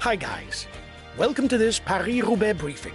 Hi guys, welcome to this Paris-Roubaix briefing.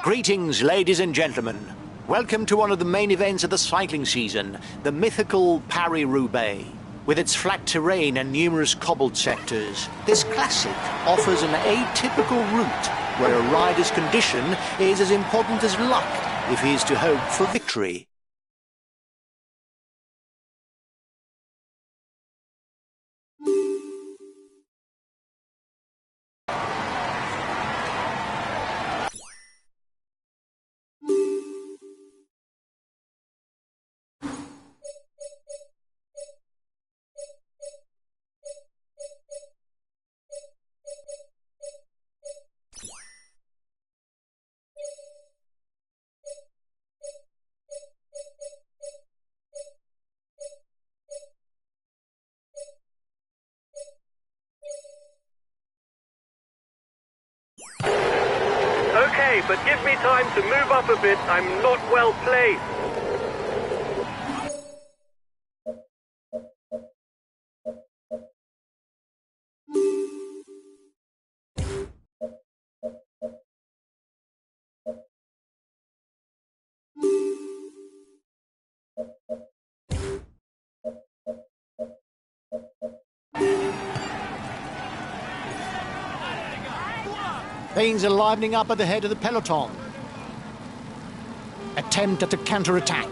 Greetings, ladies and gentlemen. Welcome to one of the main events of the cycling season, the mythical Paris-Roubaix. With its flat terrain and numerous cobbled sectors, this classic offers an atypical route where a rider's condition is as important as luck if he is to hope for victory. Okay, but give me time to move up a bit. I'm not well placed. Things are livening up at the head of the peloton. Attempt at a counter-attack.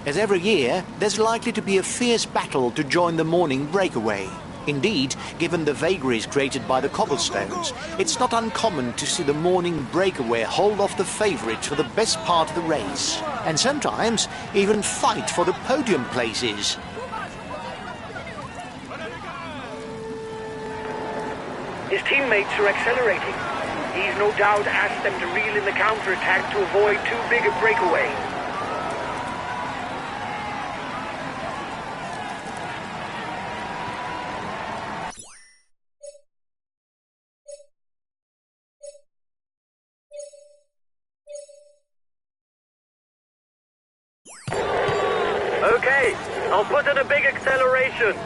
As every year, there's likely to be a fierce battle to join the morning breakaway. Indeed, given the vagaries created by the cobblestones, it's not uncommon to see the morning breakaway hold off the favourites for the best part of the race, and sometimes even fight for the podium places. His teammates are accelerating. He's no doubt asked them to reel in the counter-attack to avoid too big a breakaway. Okay, I'll put in a big acceleration.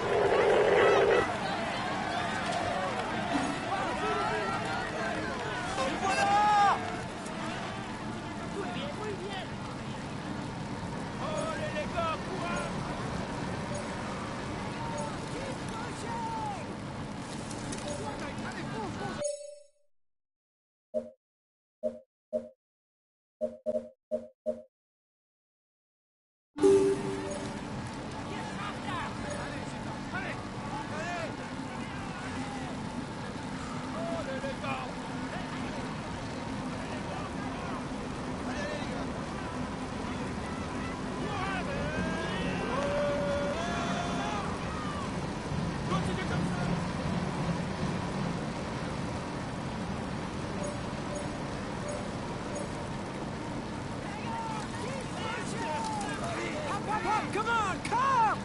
Come on, come!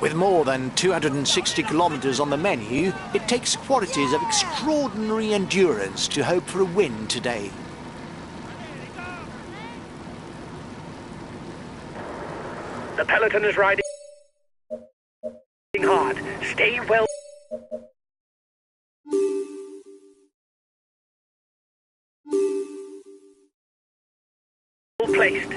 With more than 260 kilometers on the menu, it takes qualities of extraordinary endurance to hope for a win today. The peloton is riding hard. Stay well placed.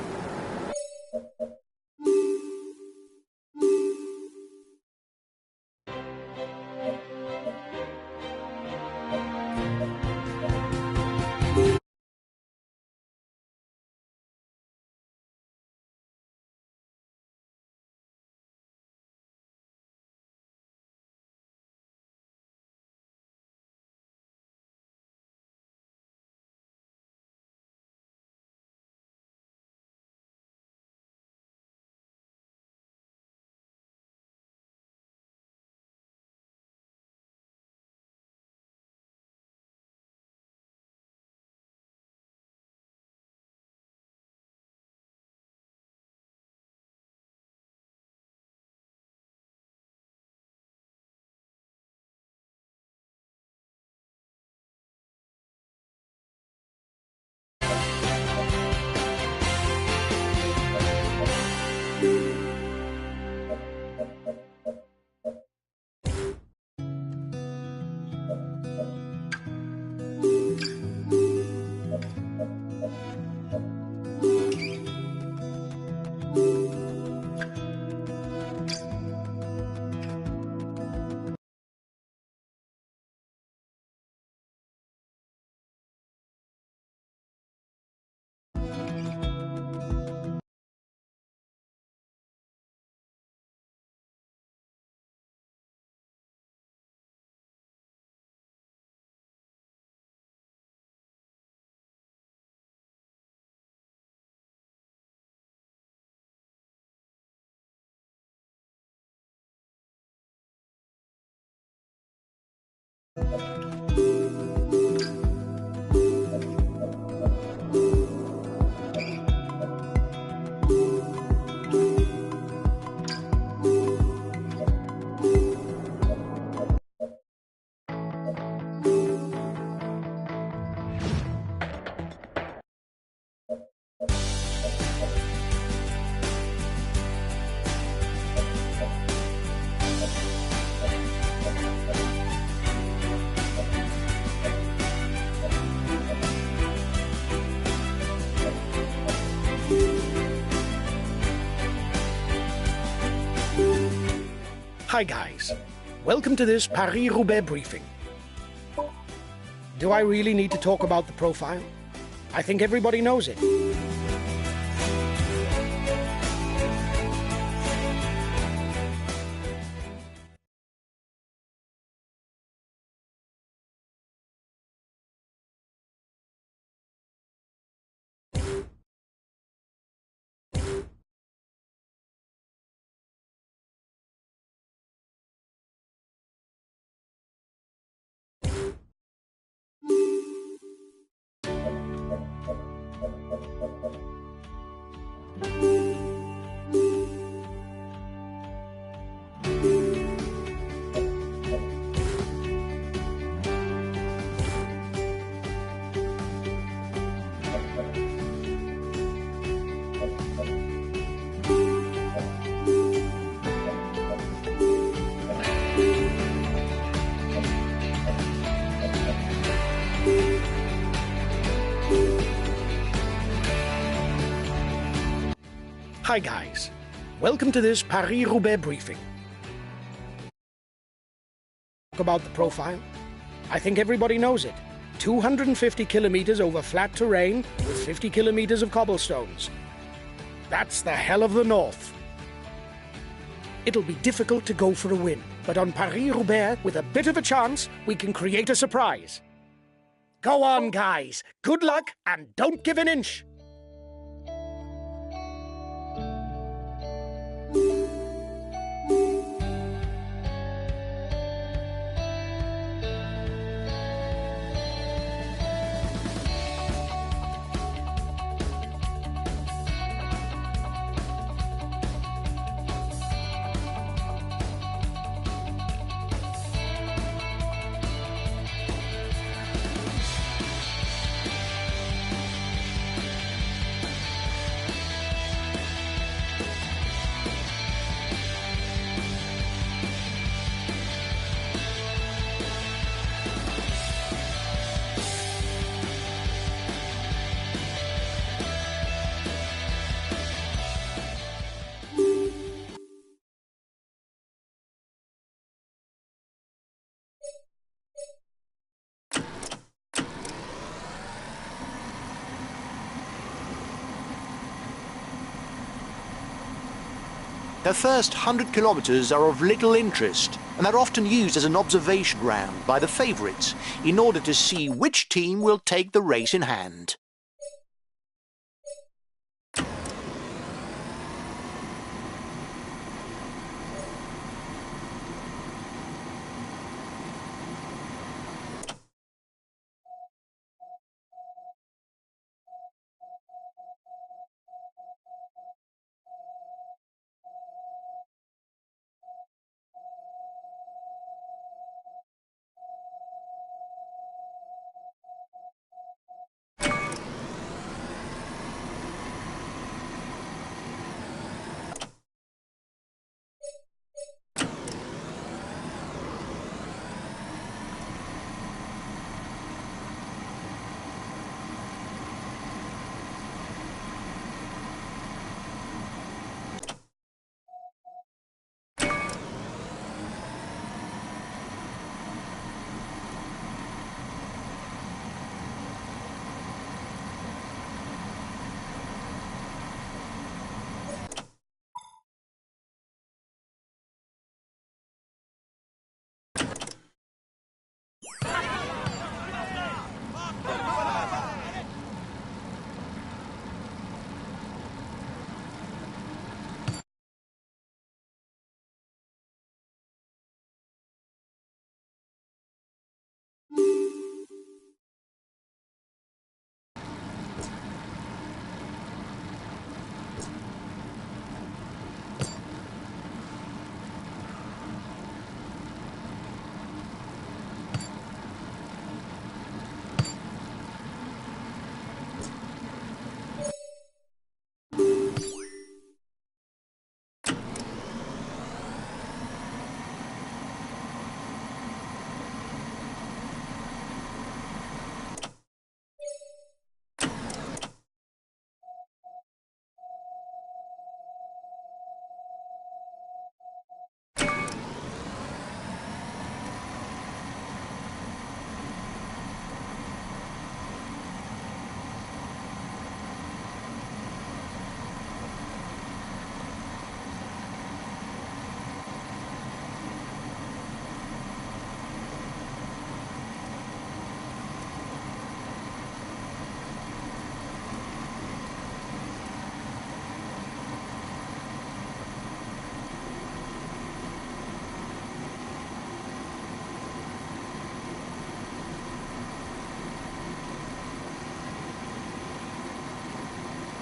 Hi guys, welcome to this Paris-Roubaix briefing. Do I really need to talk about the profile? I think everybody knows it. Hi guys, welcome to this Paris-Roubaix briefing. Talk about the profile? I think everybody knows it. 250 kilometers over flat terrain with 50 kilometers of cobblestones. That's the hell of the north. It'll be difficult to go for a win, but on Paris-Roubaix, with a bit of a chance, we can create a surprise. Go on, guys. Good luck and don't give an inch. The first 100 kilometers are of little interest, and they're often used as an observation round by the favourites in order to see which team will take the race in hand.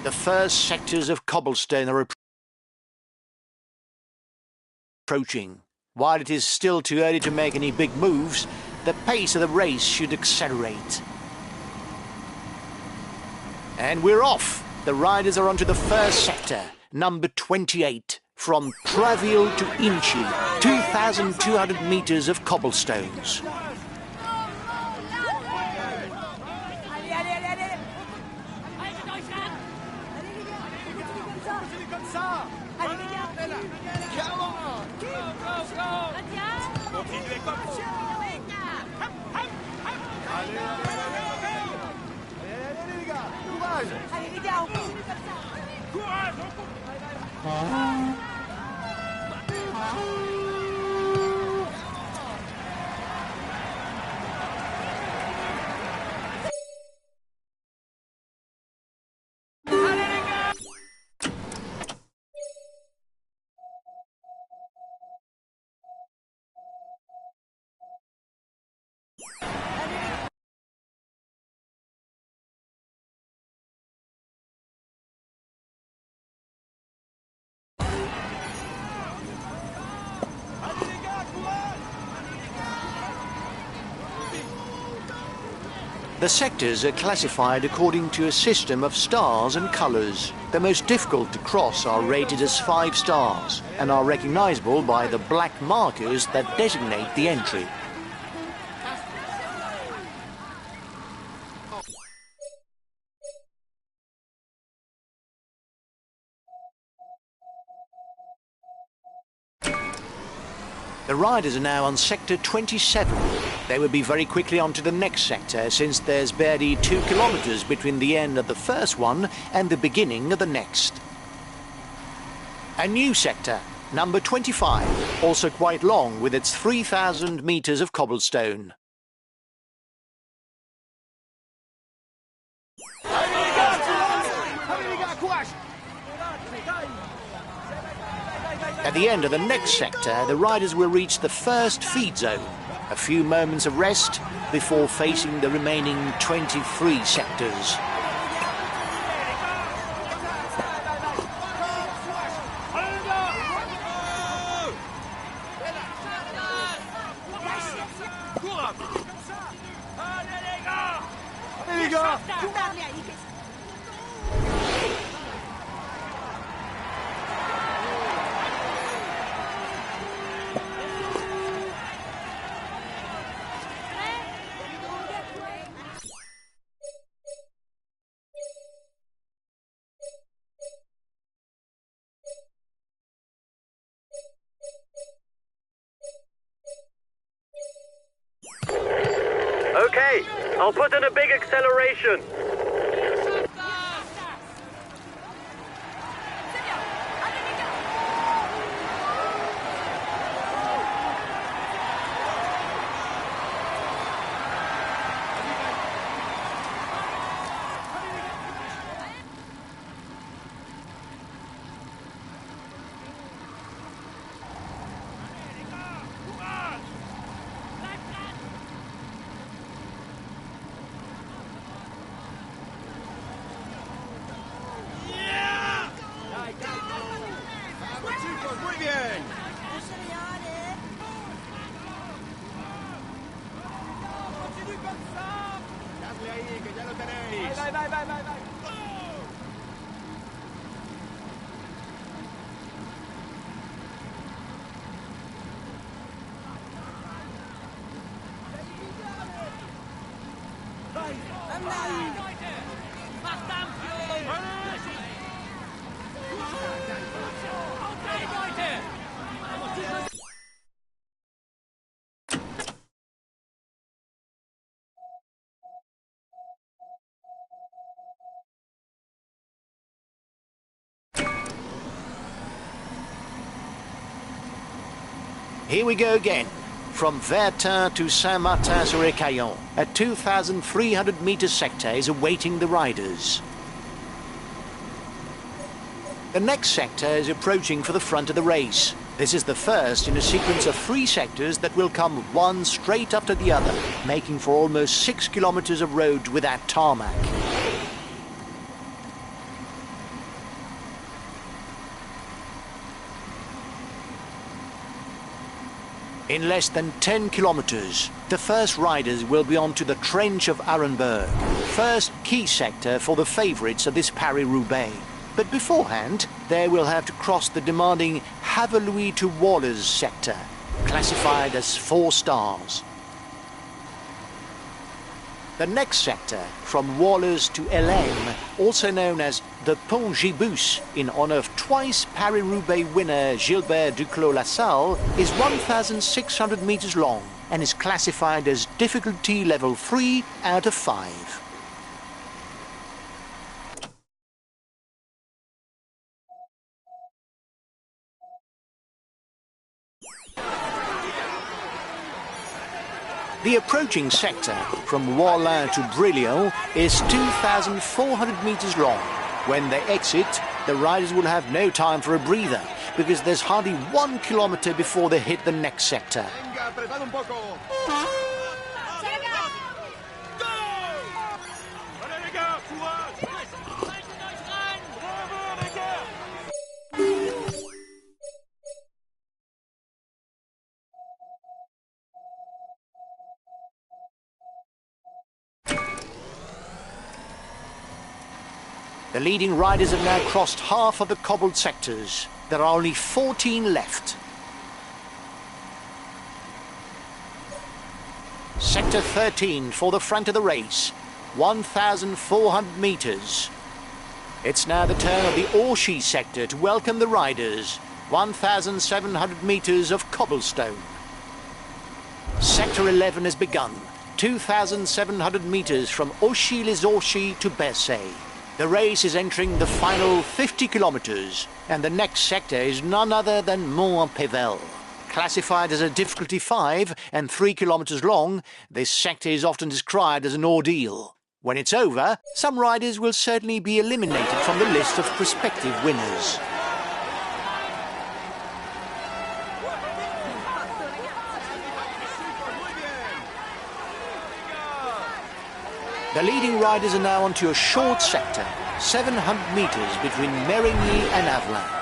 The first sectors of cobblestone are approaching. While it is still too early to make any big moves, the pace of the race should accelerate. And we're off! The riders are onto the first sector, number 28, from Traville to Inchy, 2,200 metres of cobblestones. The sectors are classified according to a system of stars and colours. The most difficult to cross are rated as 5 stars and are recognisable by the black markers that designate the entry. The riders are now on sector 27. They will be very quickly on to the next sector, since there's barely 2 kilometres between the end of the first one and the beginning of the next. A new sector, number 25, also quite long with its 3,000 meters of cobblestone. At the end of the next sector, the riders will reach the first feed zone. A few moments of rest before facing the remaining 23 sectors. Okay, I'll put in a big acceleration. Muy bien. Continue comme ça. Dadle ahí, que ya lo tenéis. Vai. Here we go again. From Vertin to Saint-Martin-sur-Écaillon, a 2,300 meter sector is awaiting the riders. The next sector is approaching for the front of the race. This is the first in a sequence of 3 sectors that will come one straight after the other, making for almost 6 kilometers of road without tarmac. In less than 10 kilometers, the first riders will be on to the Trench of Arenberg, first key sector for the favourites of this Paris-Roubaix. But beforehand, they will have to cross the demanding Haveluy to Wallers sector, classified as 4 stars. The next sector, from Wallers to Helene, also known as the Pont Gibus, in honour of twice Paris-Roubaix winner Gilbert Duclos-Lassalle, is 1,600 meters long and is classified as difficulty level 3 out of 5. The approaching sector from Wallin to Brillion is 2,400 meters long. When they exit, the riders will have no time for a breather because there's hardly 1 kilometer before they hit the next sector. The leading riders have now crossed half of the cobbled sectors. There are only 14 left. Sector 13 for the front of the race, 1,400 meters. It's now the turn of the Orchy sector to welcome the riders, 1,700 meters of cobblestone. Sector 11 has begun, 2,700 meters from Auchy-les-Orchy to Bercy. The race is entering the final 50 kilometers, and the next sector is none other than Mont-Pével. Classified as a difficulty 5 and 3 kilometers long, this sector is often described as an ordeal. When it's over, some riders will certainly be eliminated from the list of prospective winners. The leading riders are now onto a short sector, 700 meters between Mérigny and Avelin.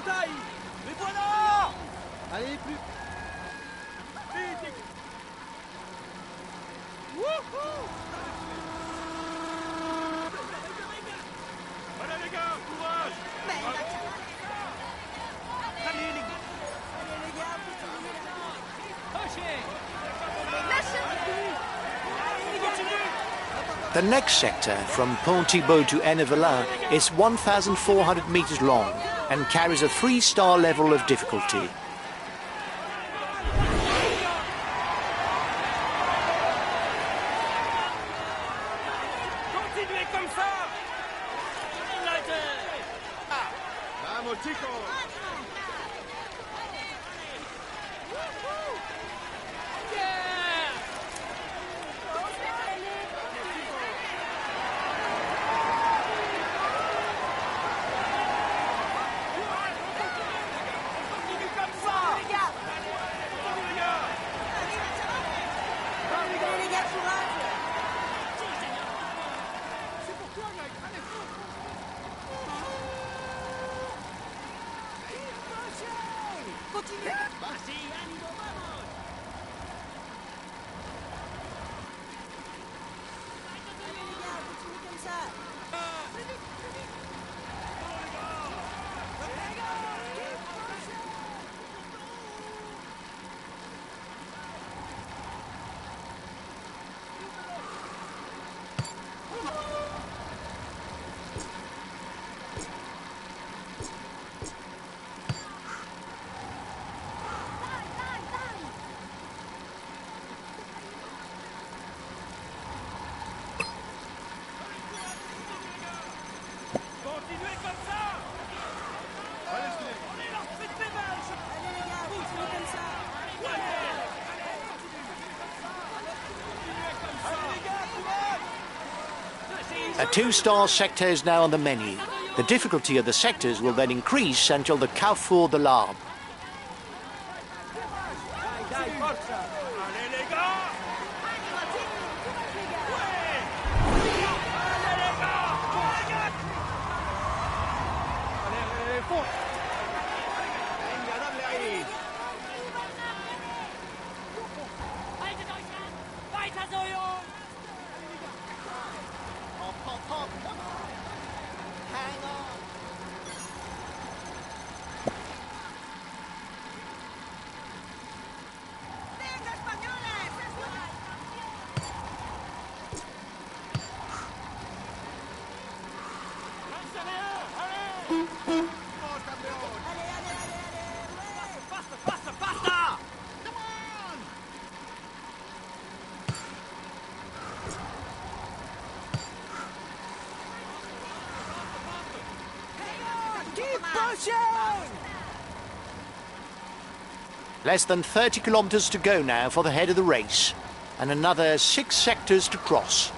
Dai! Les voilà! Allez, plus... Vite! Wouhou! Allez les gars, courage! Allez les gars! The next sector, from Pont-Thibault to Ennevelin, is 1,400 meters long and carries a 3-star level of difficulty. Continuez comme ça! Vamos, chicos! A 2-star sector is now on the menu. The difficulty of the sectors will then increase until the Carrefour de l'Arbre. Less than 30 kilometers to go now for the head of the race, and another 6 sectors to cross.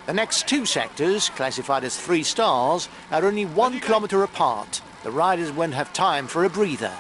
The next two sectors, classified as 3 stars, are only 1 kilometre apart. The riders won't have time for a breather.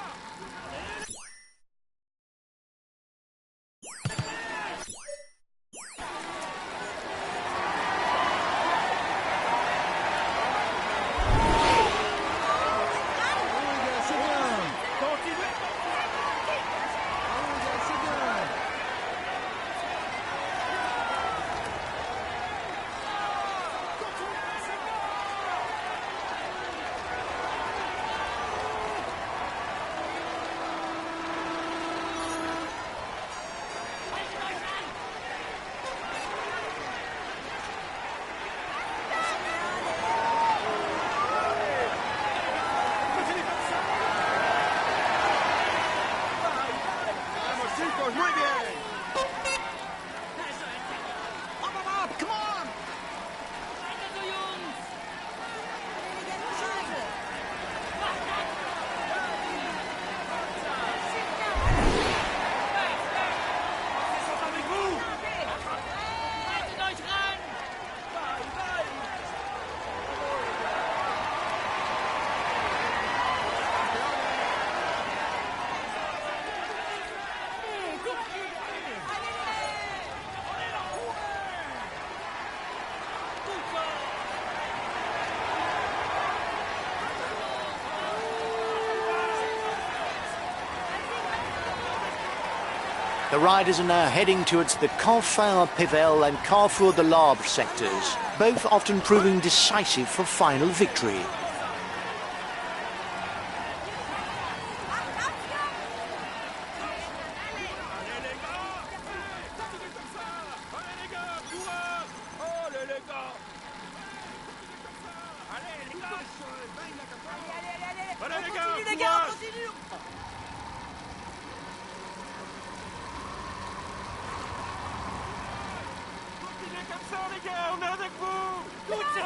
The riders are now heading towards the Confin-Pével and Carrefour de l'Arbre sectors, both often proving decisive for final victory.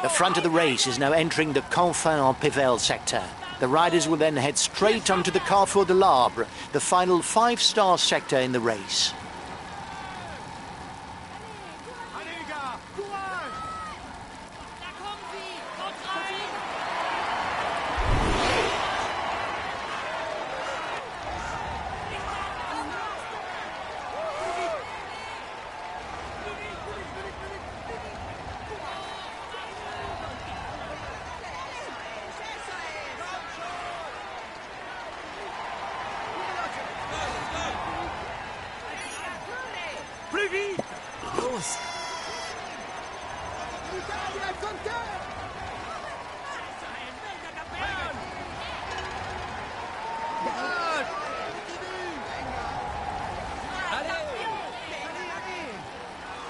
The front of the race is now entering the Confin-Pével sector. The riders will then head straight onto the Carrefour de l'Arbre, the final 5-star sector in the race.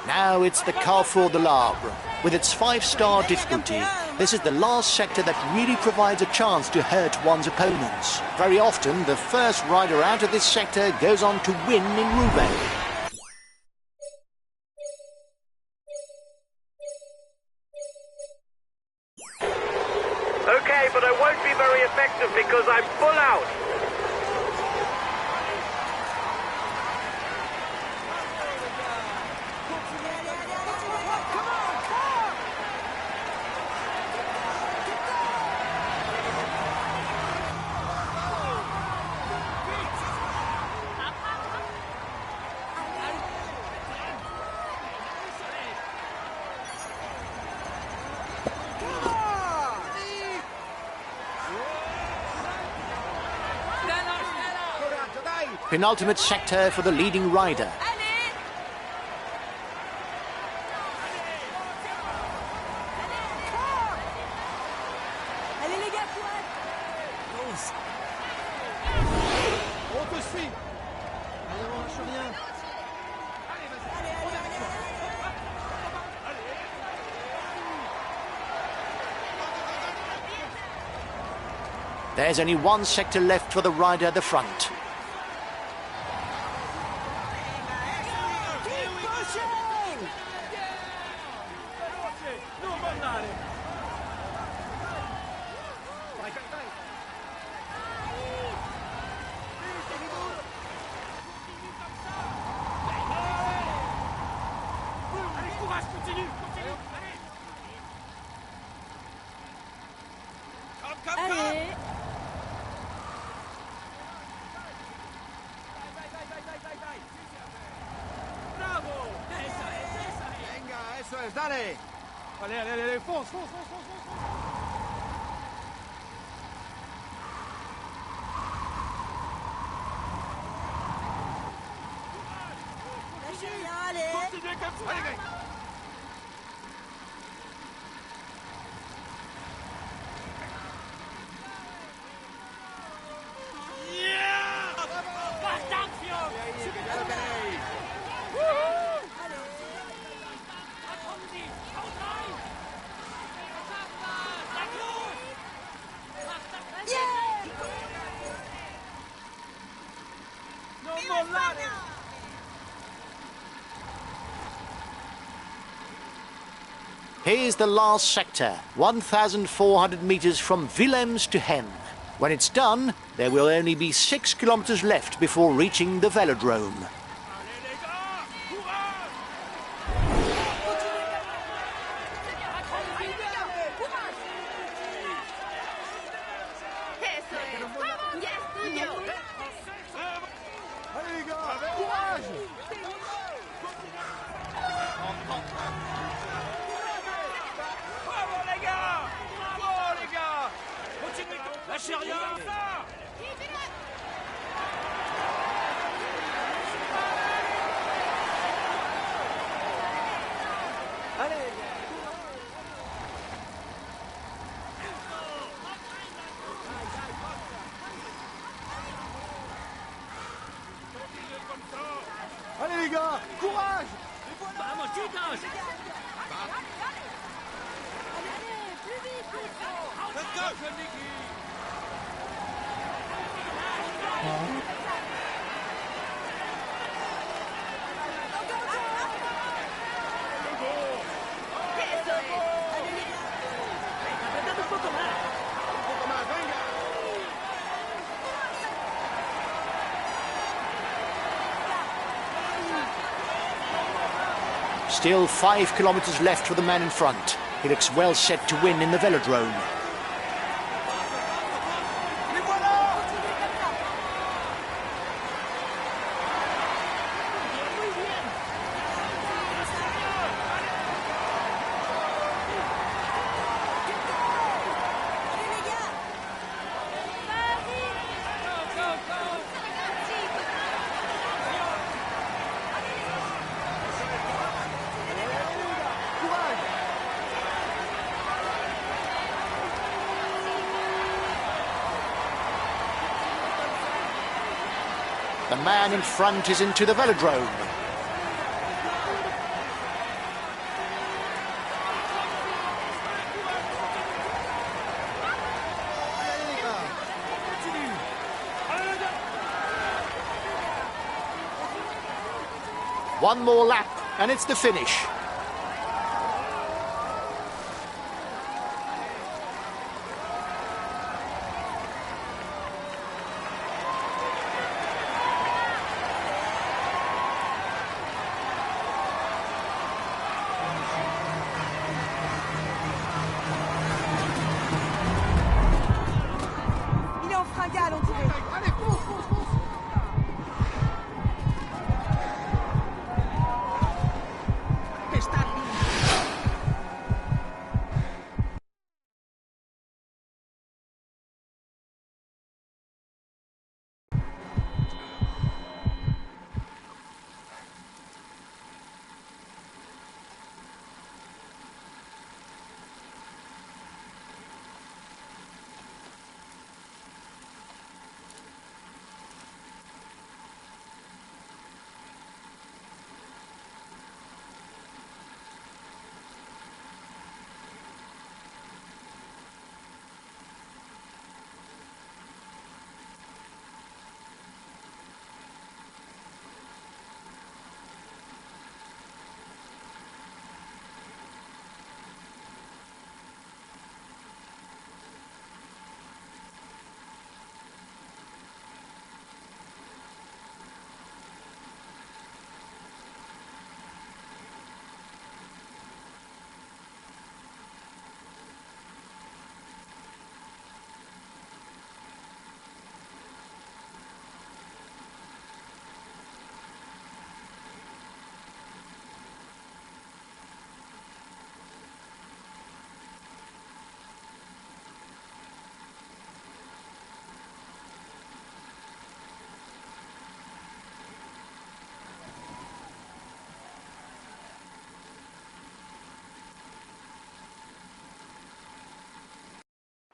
Now it's the Carrefour de l'Arbre. With its 5-star difficulty, this is the last sector that really provides a chance to hurt one's opponents. Very often, the first rider out of this sector goes on to win in Roubaix. Okay, but I won't be very effective because I'm full out. Penultimate sector for the leading rider. There's only one sector left for the rider at the front. allez. Allez, allez, allez, fonce, fonce, fonce, fonce, fonce. Lâchez rien, allez. Continuez comme ça, les mecs. Here's the last sector, 1,400 metres from Willems to Hem. When it's done, there will only be 6 kilometres left before reaching the velodrome. Allez les gars, courage. Bravo les gars. Bravo les gars. Continuez, lâchez rien. Allez les gars, courage. Vamos, chicos. Allez, plus vite, plus vite. Let's go, jeune Niki. Still 5 kilometres left for the man in front. He looks well set to win in the velodrome. The man in front is into the velodrome. One more lap and it's the finish. Il est en fringale, on dirait. Allez, fonce, fonce, fonce.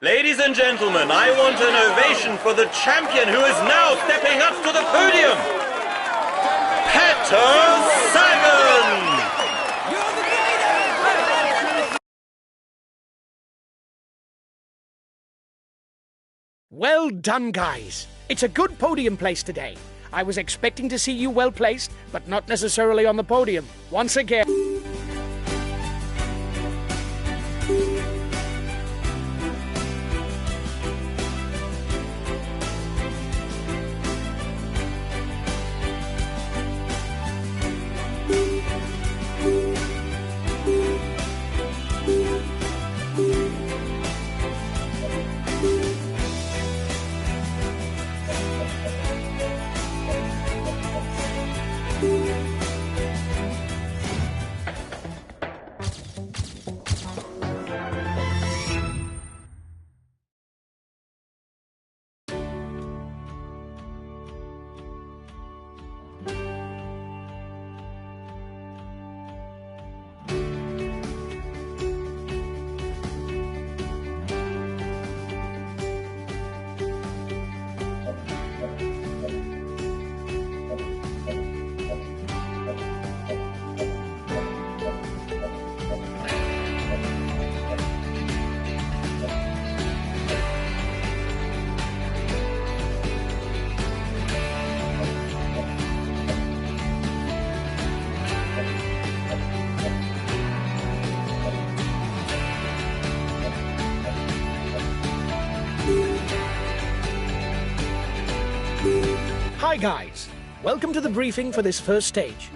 Ladies and gentlemen, I want an ovation for the champion who is now stepping up to the podium. Peter Sagan! Well done, guys. It's a good podium place today. I was expecting to see you well placed, but not necessarily on the podium. Once again... Hi guys, welcome to the briefing for this first stage.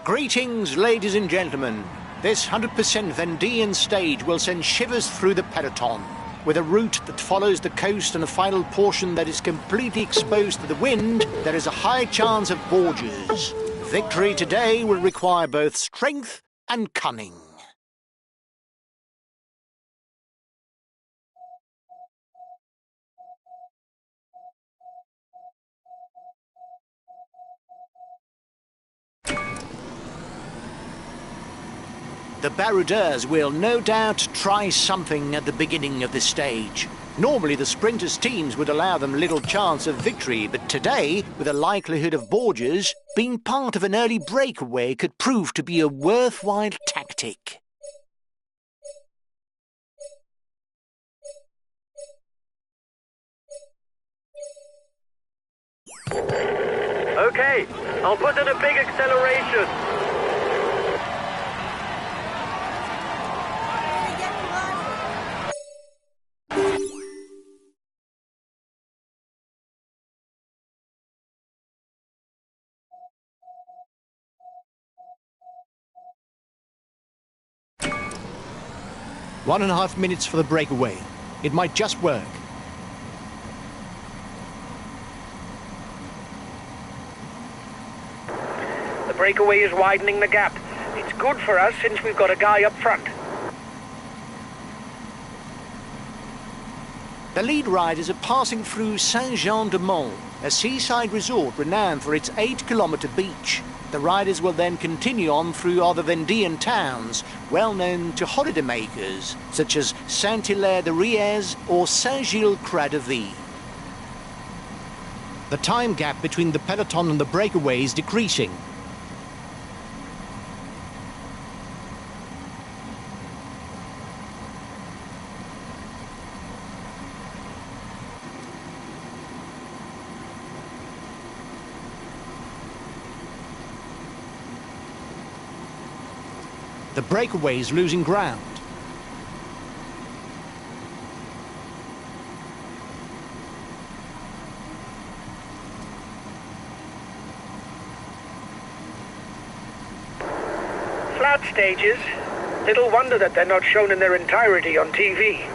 Greetings, ladies and gentlemen. This 100% Vendean stage will send shivers through the peloton. With a route that follows the coast and a final portion that is completely exposed to the wind, there is a high chance of gorges. Victory today will require both strength and cunning. The baroudeurs will no doubt try something at the beginning of this stage. Normally the sprinters' teams would allow them little chance of victory, but today, with the likelihood of gorges, being part of an early breakaway could prove to be a worthwhile tactic. Okay, I'll put in a big acceleration. One and a half minutes for the breakaway. It might just work. The breakaway is widening the gap. It's good for us since we've got a guy up front. The lead riders are passing through Saint-Jean-de-Mont, a seaside resort renowned for its 8-kilometre beach. The riders will then continue on through other Vendean towns, well known to holidaymakers, such as Saint-Hilaire-de-Riez or Saint-Gilles-Croix-de-Vie. The time gap between the peloton and the breakaway is decreasing. The breakaway is losing ground. Flat stages. Little wonder that they're not shown in their entirety on TV.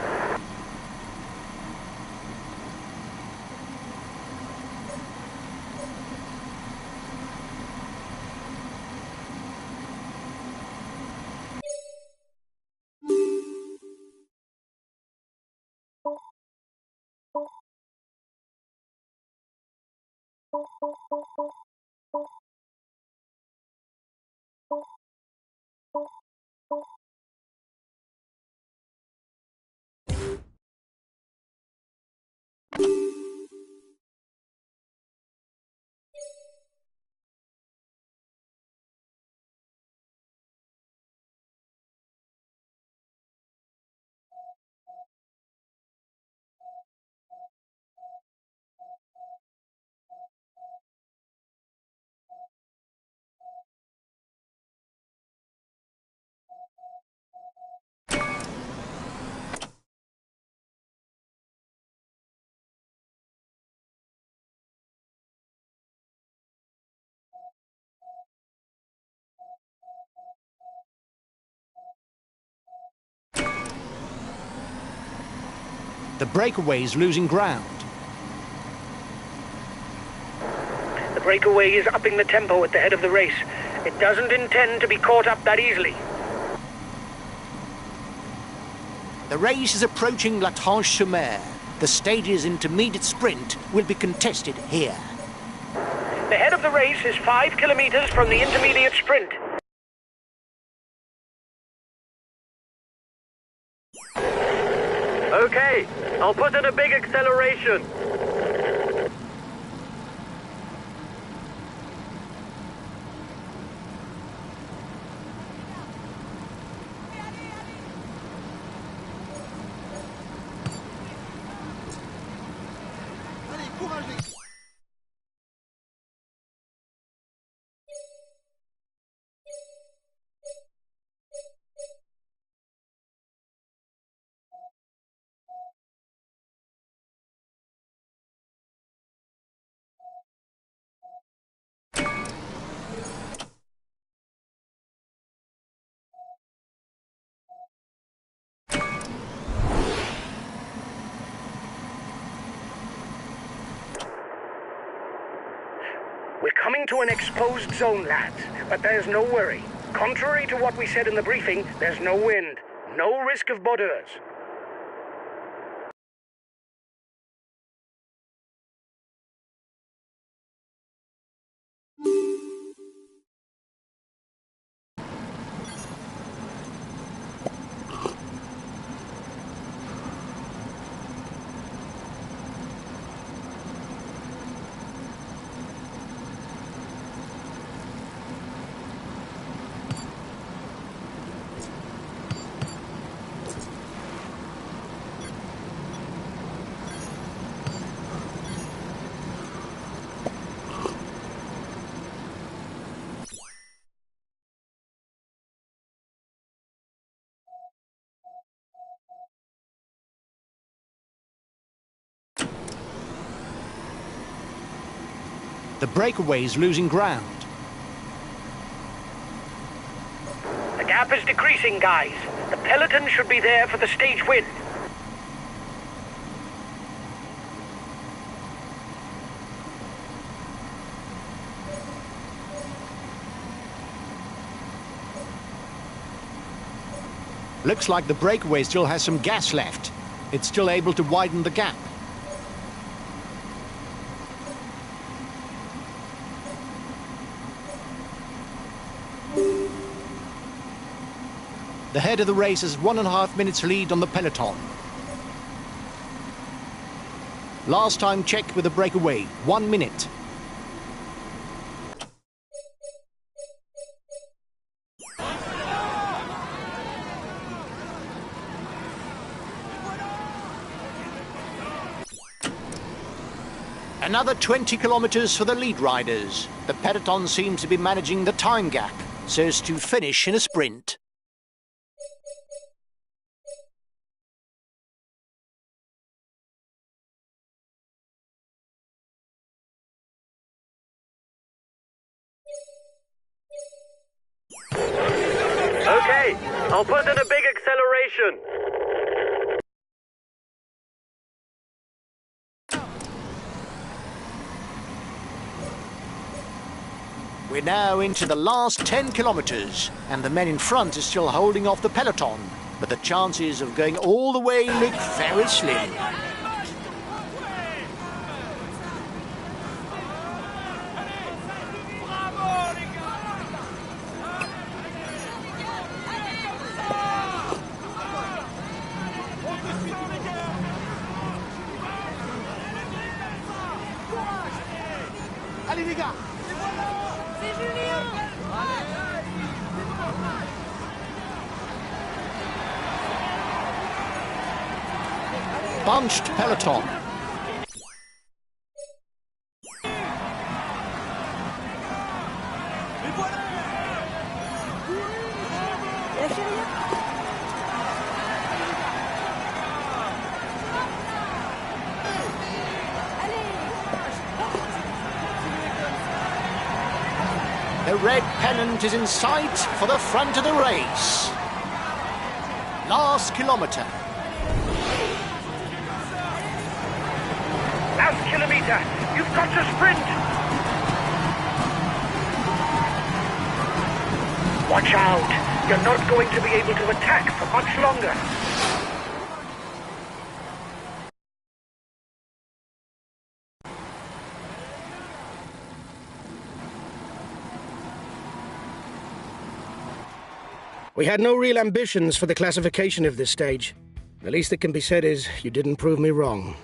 The breakaway is losing ground. The breakaway is upping the tempo at the head of the race. It doesn't intend to be caught up that easily. The race is approaching La Tranche-sur-Mer. The stage's intermediate sprint will be contested here. The head of the race is 5 kilometers from the intermediate sprint. Okay, I'll put in a big acceleration. Allez, courage les gars. We're coming to an exposed zone, lads, but there's no worry. Contrary to what we said in the briefing, there's no wind, no risk of borders. The breakaway is losing ground. The gap is decreasing, guys. The peloton should be there for the stage win. Looks like the breakaway still has some gas left. It's still able to widen the gap. The head of the race has 1.5 minutes lead on the peloton. Last time checked with a breakaway, 1 minute. Another 20 kilometers for the lead riders. The peloton seems to be managing the time gap so as to finish in a sprint. Okay, I'll put in a big acceleration. We're now into the last 10 kilometers, and the men in front are still holding off the peloton, but the chances of going all the way look very slim. Allez les gars. Bunched peloton. Lâchez rien. The red pennant is in sight for the front of the race. Last kilometre. Last kilometre. You've got to sprint. Watch out. You're not going to be able to attack for much longer. We had no real ambitions for the classification of this stage. The least that can be said is you didn't prove me wrong.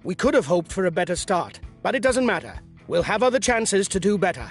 We could have hoped for a better start, but it doesn't matter. We'll have other chances to do better.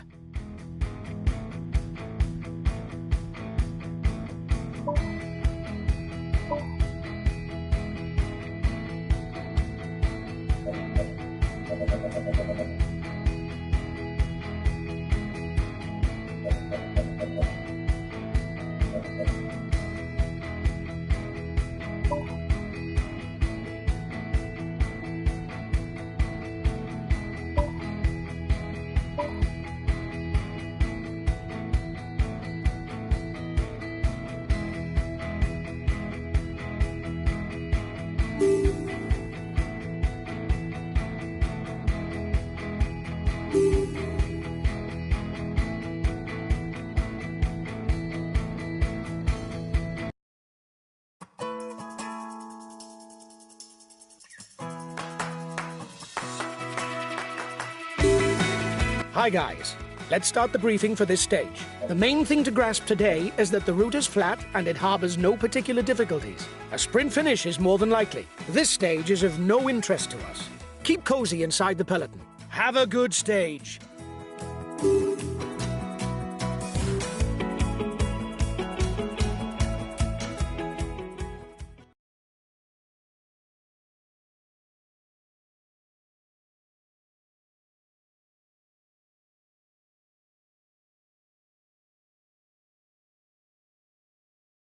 Hi guys, let's start the briefing for this stage. The main thing to grasp today is that the route is flat and it harbours no particular difficulties. A sprint finish is more than likely. This stage is of no interest to us. Keep cozy inside the peloton. Have a good stage.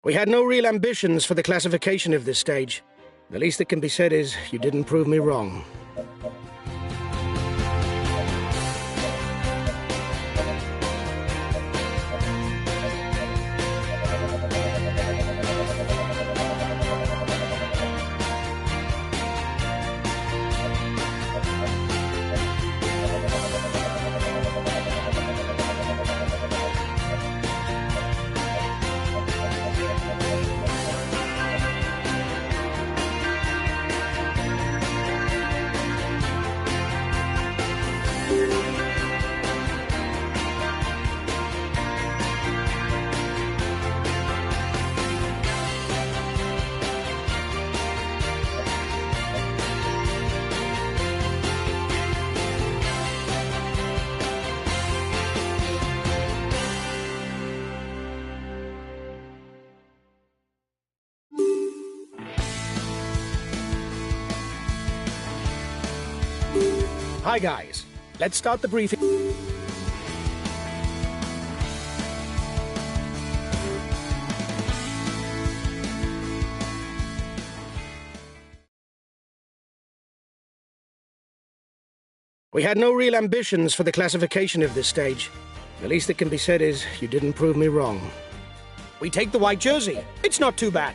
We had no real ambitions for the classification of this stage. The least that can be said is you didn't prove me wrong. Hi guys, let's start the briefing. We had no real ambitions for the classification of this stage. The least that can be said is you didn't prove me wrong. We take the white jersey. It's not too bad.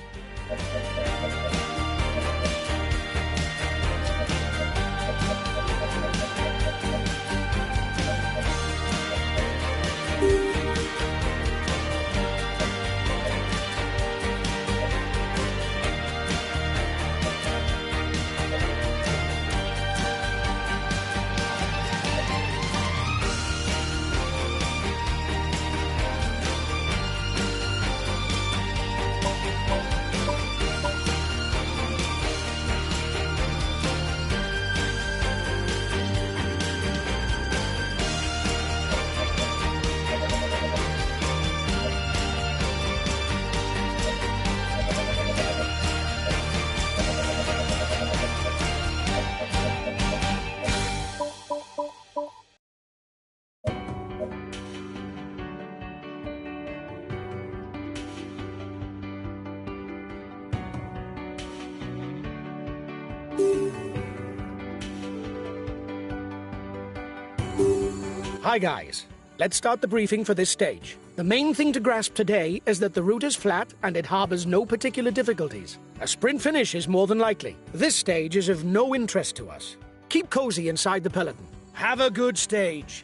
Hi guys, let's start the briefing for this stage. The main thing to grasp today is that the route is flat and it harbors no particular difficulties. A sprint finish is more than likely. This stage is of no interest to us. Keep cozy inside the peloton. Have a good stage.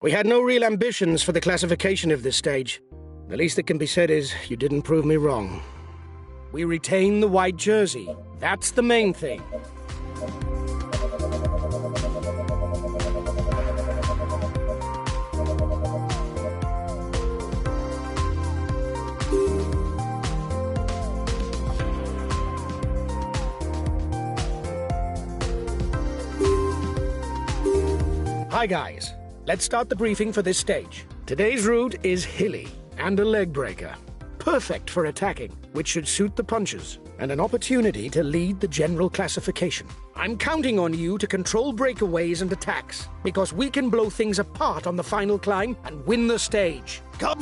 We had no real ambitions for the classification of this stage. The least that can be said is you didn't prove me wrong. We retain the white jersey. That's the main thing. Hi guys. Let's start the briefing for this stage. Today's route is hilly and a leg breaker. Perfect for attacking, which should suit the punches, and an opportunity to lead the general classification. I'm counting on you to control breakaways and attacks, because we can blow things apart on the final climb and win the stage. Go!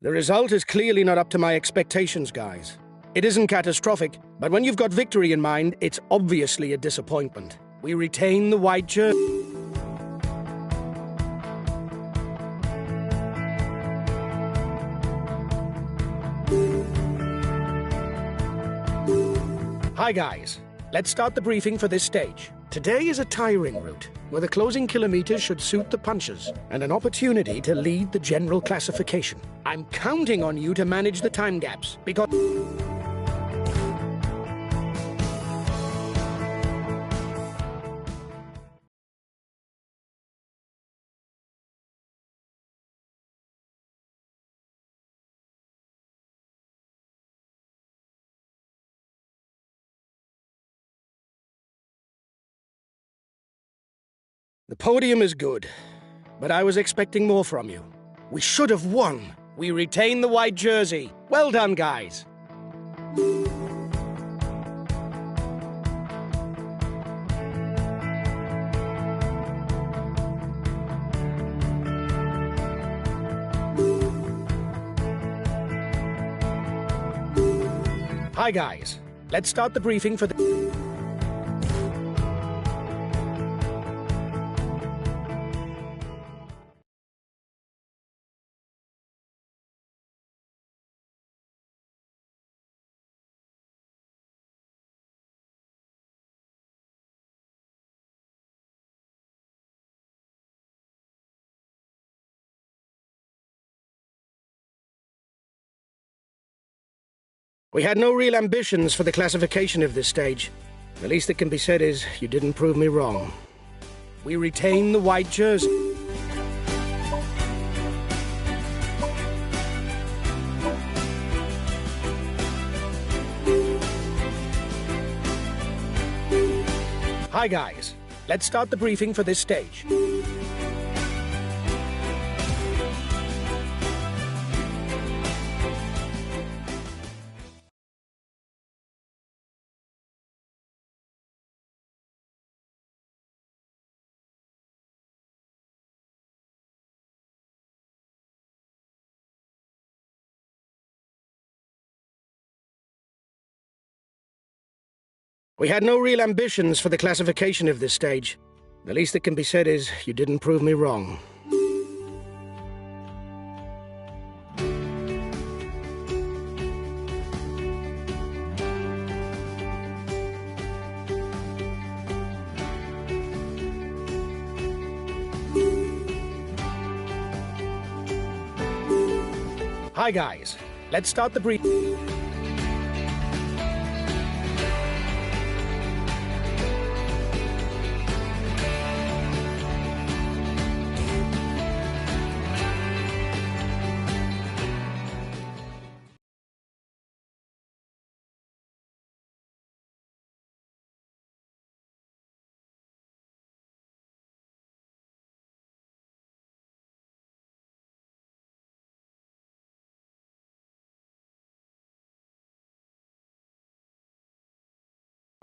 The result is clearly not up to my expectations, guys. It isn't catastrophic, but when you've got victory in mind, it's obviously a disappointment. We retain the white jersey. Hi guys, let's start the briefing for this stage. Today is a tiring route, where the closing kilometers should suit the punches, and an opportunity to lead the general classification. I'm counting on you to manage the time gaps, because... The podium is good, but I was expecting more from you. We should have won. We retain the white jersey. Well done, guys. Hi, guys. Let's start the briefing for the... We had no real ambitions for the classification of this stage. The least that can be said is you didn't prove me wrong. We retain the white jersey. Hi guys, let's start the briefing for this stage. We had no real ambitions for the classification of this stage. The least that can be said is you didn't prove me wrong. Hi guys, let's start the briefing.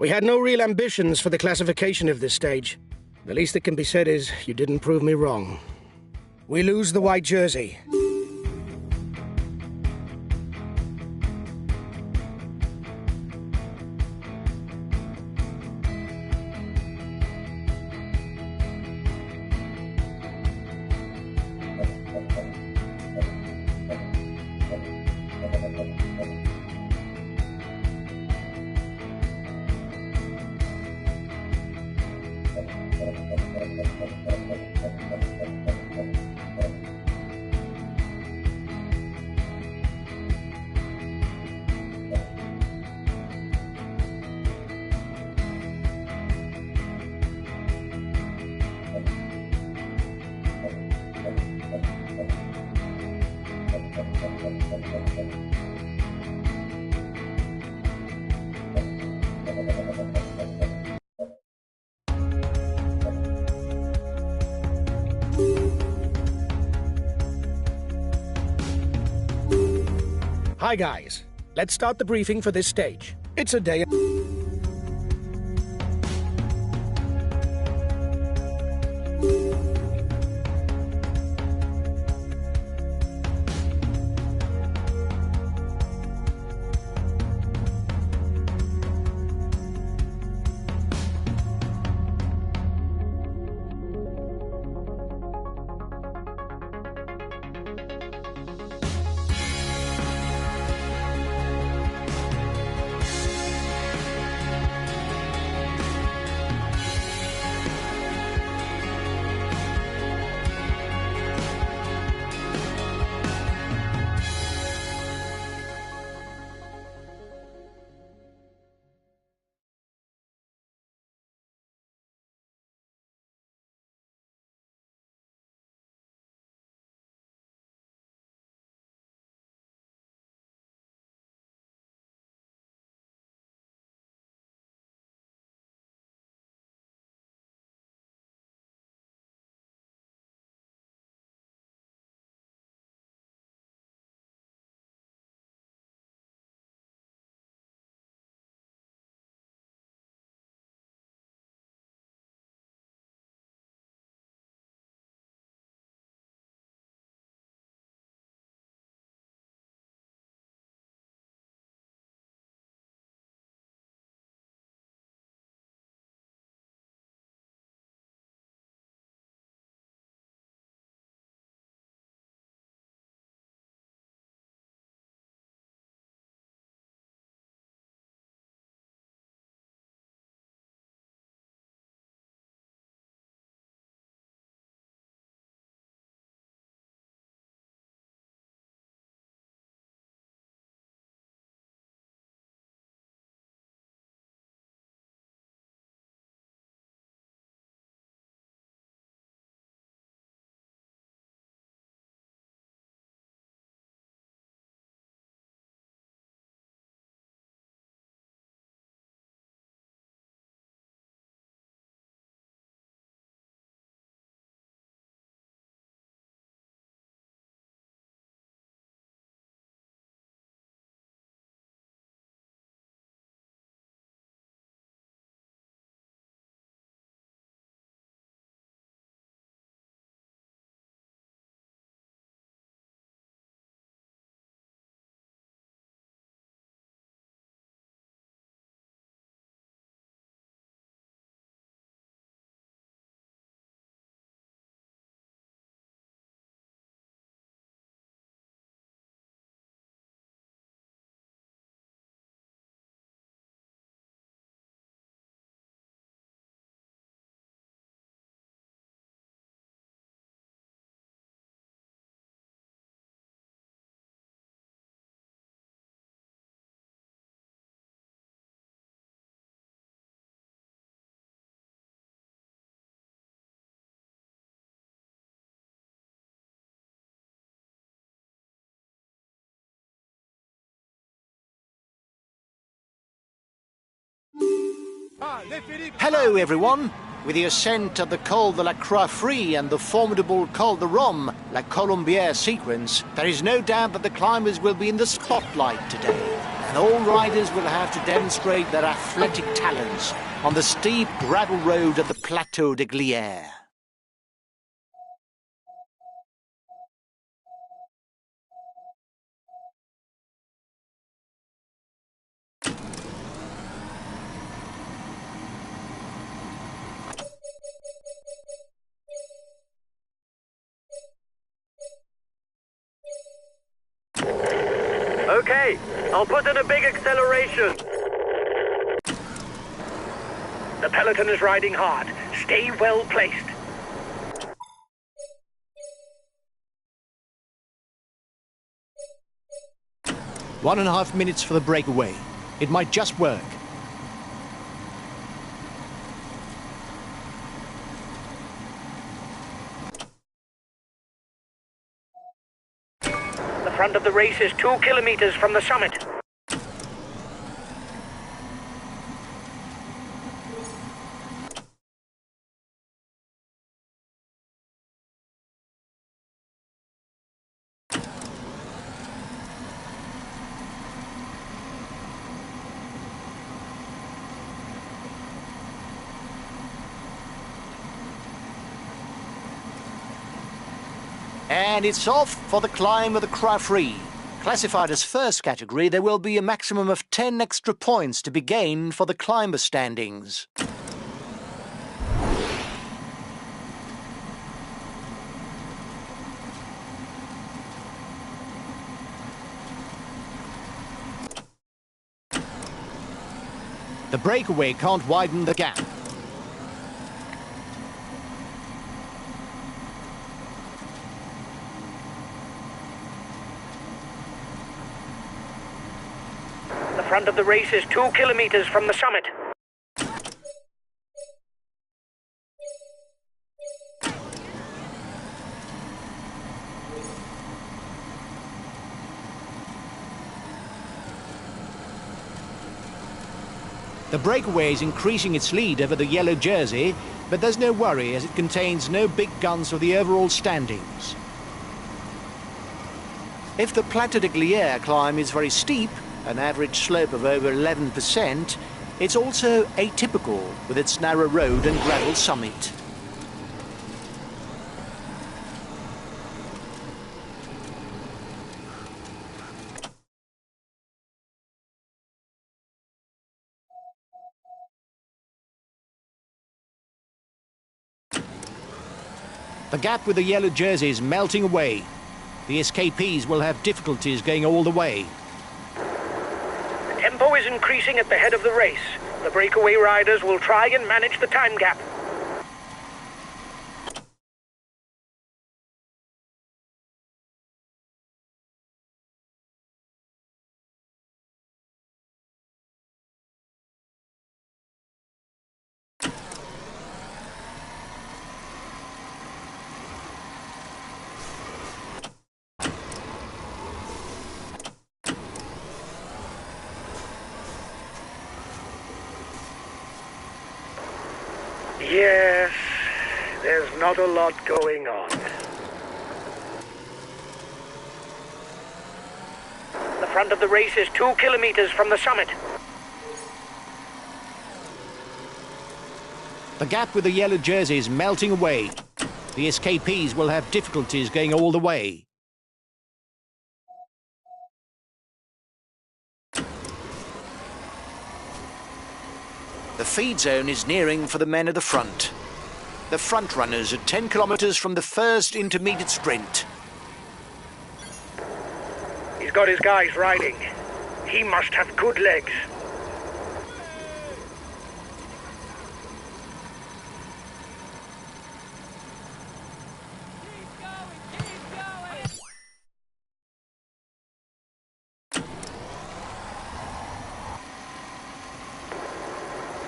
We had no real ambitions for the classification of this stage. The least that can be said is you didn't prove me wrong. We lose the white jersey. Hi guys, let's start the briefing for this stage. It's a day... Hello, everyone. With the ascent of the Col de la Croix-Frie and the formidable Col de Rome, La Colombière sequence, there is no doubt that the climbers will be in the spotlight today. And all riders will have to demonstrate their athletic talents on the steep gravel road of the Plateau de Glières. Okay, I'll put in a big acceleration. The peloton is riding hard. Stay well placed. One and a half minutes for the breakaway. It might just work. The front of the race is 2 kilometers from the summit. And it's off for the climb of the Croix-Frie. Classified as first category, there will be a maximum of 10 extra points to be gained for the climber standings. The breakaway can't widen the gap. The front of the race is 2 kilometers from the summit. The breakaway is increasing its lead over the yellow jersey, but there's no worry as it contains no big guns for the overall standings. If the Plateau de Glières climb is very steep, an average slope of over 11%, it's also atypical with its narrow road and gravel summit. The gap with the yellow jersey is melting away. The escapees will have difficulties going all the way. The tempo is increasing at the head of the race. The breakaway riders will try and manage the time gap. Yes, there's not a lot going on. The front of the race is 2 kilometers from the summit. The gap with the yellow jersey is melting away. The escapees will have difficulties going all the way. The feed zone is nearing for the men at the front. The front runners are 10 kilometers from the first intermediate sprint. He's got his guys riding. He must have good legs.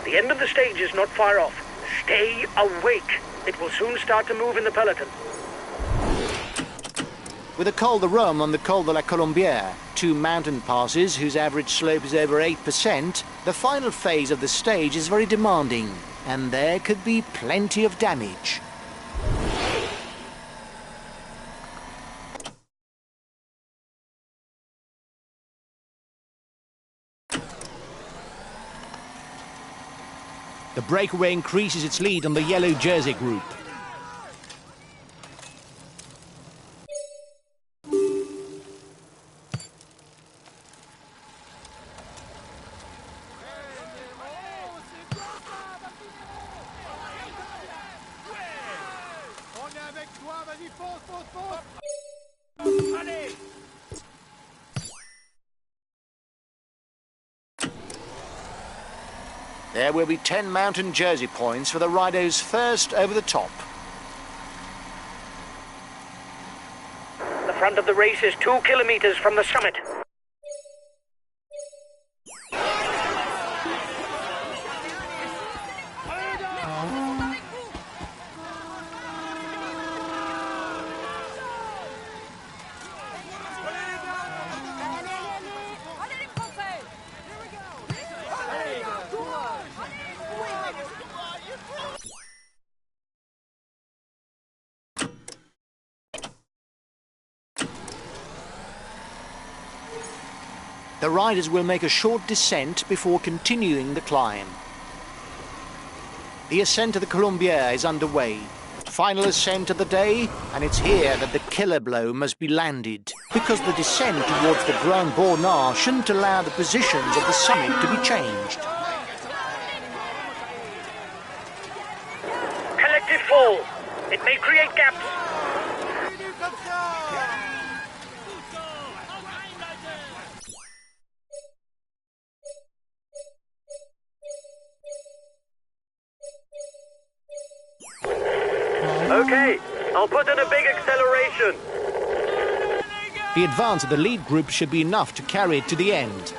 The end of the stage is not far off. Stay awake. It will soon start to move in the peloton. With the Col de Rome and the Col de la Colombière, two mountain passes whose average slope is over 8%, the final phase of the stage is very demanding, and there could be plenty of damage. The breakaway increases its lead on the yellow jersey group. There will be 10 mountain jersey points for the riders first over the top. The front of the race is 2 kilometers from the summit. The riders will make a short descent before continuing the climb. The ascent to the Colombière is underway. Final ascent of the day, and it's here that the killer blow must be landed, because the descent towards the Grand Bornard shouldn't allow the positions of the summit to be changed. Collective fall. It may create gaps. Okay, I'll put in a big acceleration. The advance of the lead group should be enough to carry it to the end.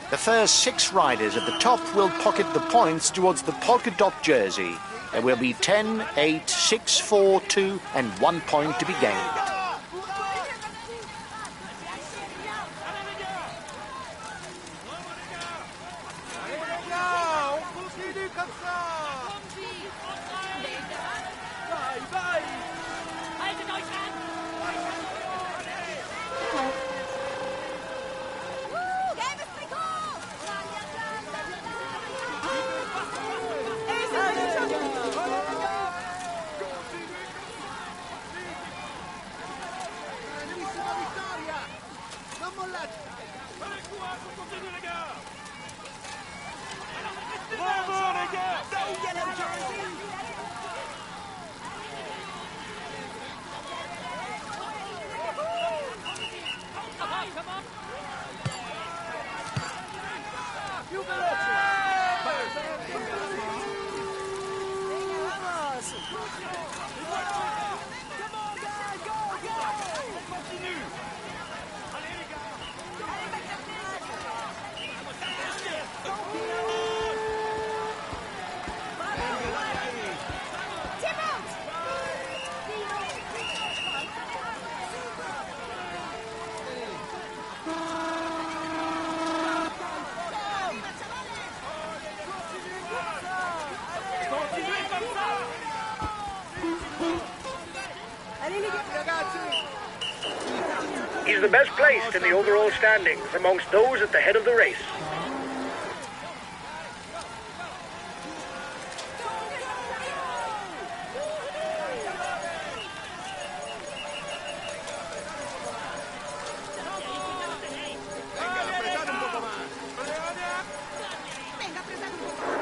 The first 6 riders at the top will pocket the points towards the polka dot jersey. There will be 10, 8, 6, 4, 2 and 1 point to be gained. He's the best placed in the overall standings amongst those at the head of the race.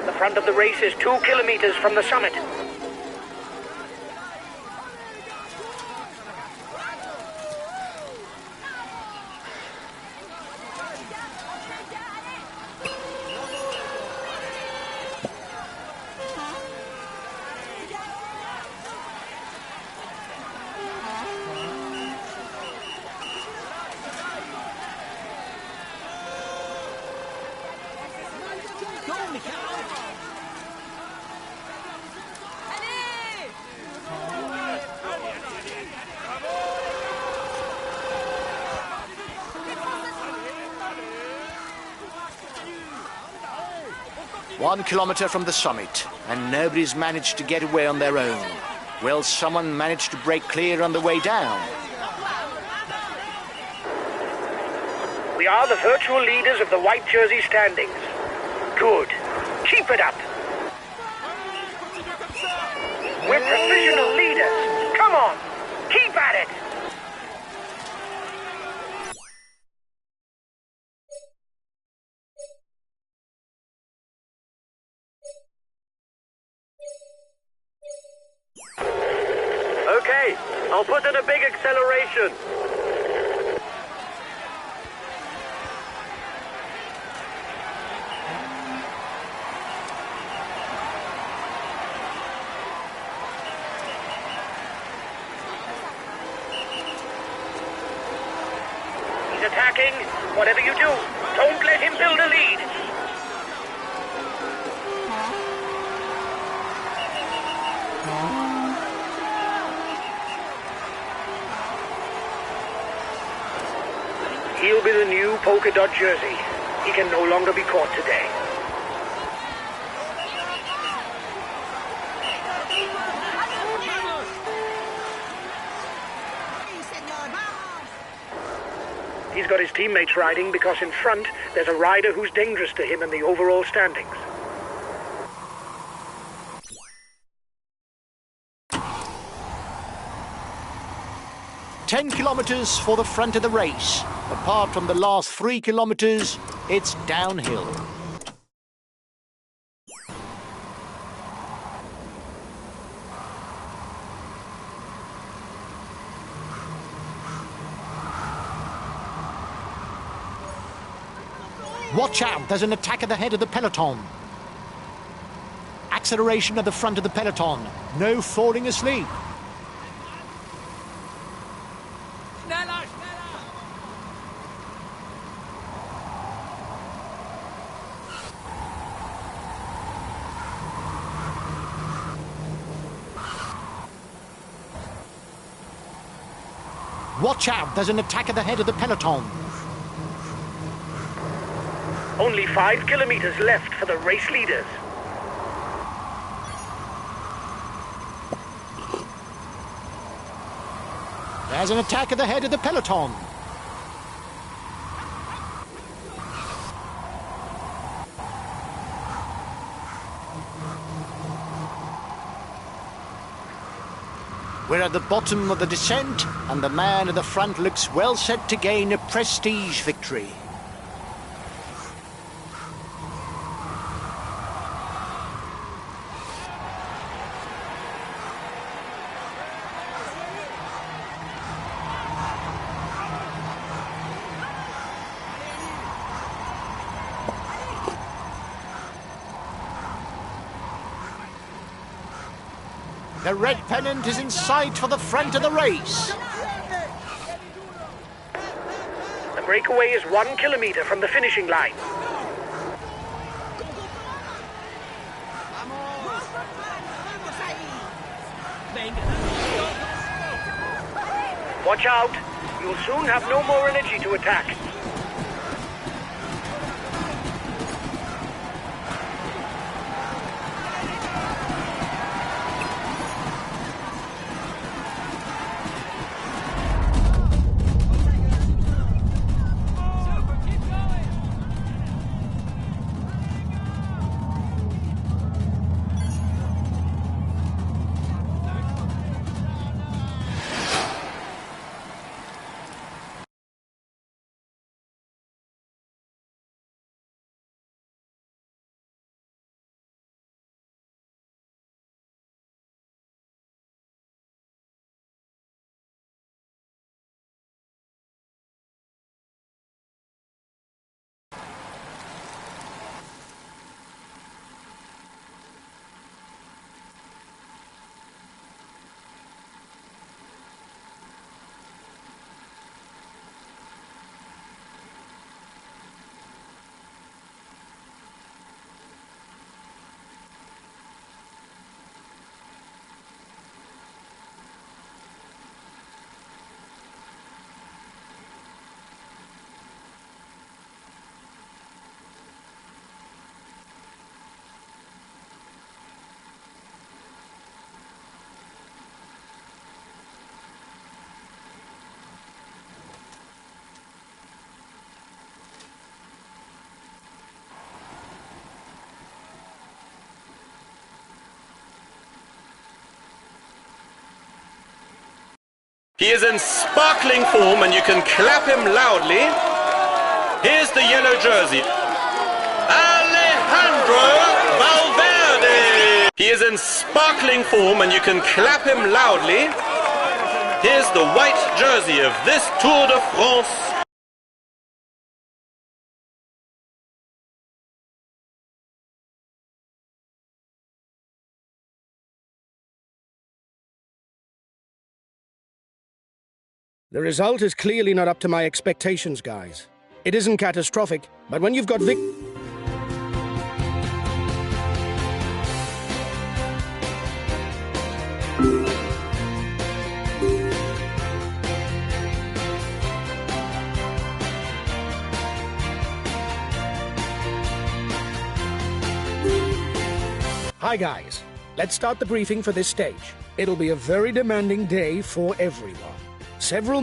The front of the race is 2 kilometers from the summit. 1 kilometre from the summit, and nobody's managed to get away on their own. Will someone manage to break clear on the way down? We are the virtual leaders of the white jersey standings. Good. Keep it up. We're provisional leaders. Come on. Keep at it. Okay, I'll put in a big acceleration. He's attacking. Whatever you do, don't let him build a lead. He'll be the new polka dot jersey. He can no longer be caught today. He's got his teammates riding because in front there's a rider who's dangerous to him in the overall standings. "10 kilometres for the front of the race. Apart from the last 3 kilometres, it's downhill." Watch out, there's an attack at the head of the peloton. Acceleration at the front of the peloton. No falling asleep. Schneller, schneller! Watch out, there's an attack at the head of the peloton. Only 5 kilometers left for the race leaders. There's an attack at the head of the peloton. We're at the bottom of the descent, and the man at the front looks well set to gain a prestige victory. The red pennant is in sight for the front of the race. The breakaway is 1 kilometer from the finishing line. Watch out. You'll soon have no more energy to attack. He is in sparkling form and you can clap him loudly. Here's the yellow jersey. Alejandro Valverde! He is in sparkling form and you can clap him loudly. Here's the white jersey of this Tour de France. The result is clearly not up to my expectations, guys. It isn't catastrophic, but when you've got Hi guys, let's start the briefing for this stage. It'll be a very demanding day for everyone. Several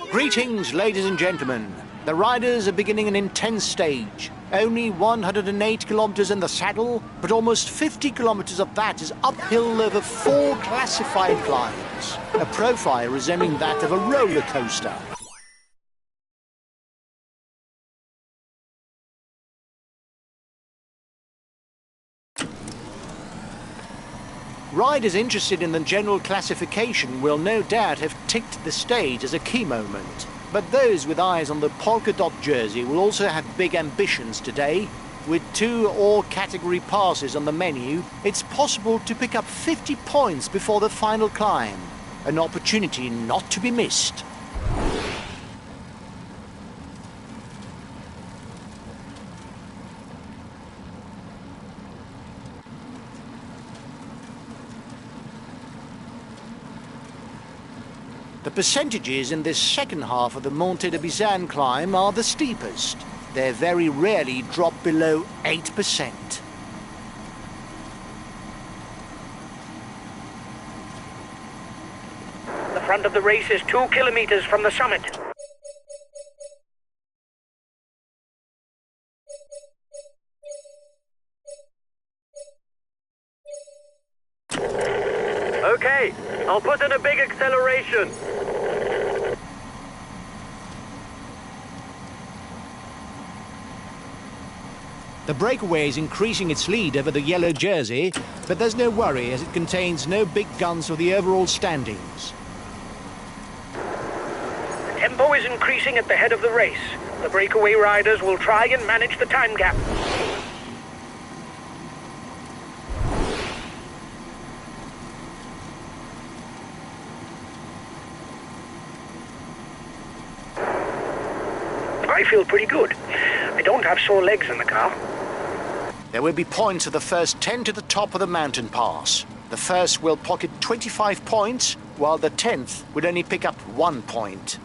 Greetings, ladies and gentlemen. The riders are beginning an intense stage. Only 108 kilometers in the saddle, but almost 50 kilometers of that is uphill over 4 classified climbs. A profile resembling that of a roller coaster. Riders interested in the general classification will no doubt have ticked the stage as a key moment. But those with eyes on the polka dot jersey will also have big ambitions today. With 2 all-category passes on the menu, it's possible to pick up 50 points before the final climb. An opportunity not to be missed. The percentages in this second half of the Monte de Bizan climb are the steepest. They very rarely drop below 8%. The front of the race is 2 kilometers from the summit. Okay, I'll put in a big acceleration. The breakaway is increasing its lead over the yellow jersey, but there's no worry as it contains no big guns for the overall standings. The tempo is increasing at the head of the race. The breakaway riders will try and manage the time gap. I feel pretty good. I don't have sore legs in the car. There will be points for the first 10 to the top of the mountain pass. The first will pocket 25 points, while the 10th would only pick up 1 point.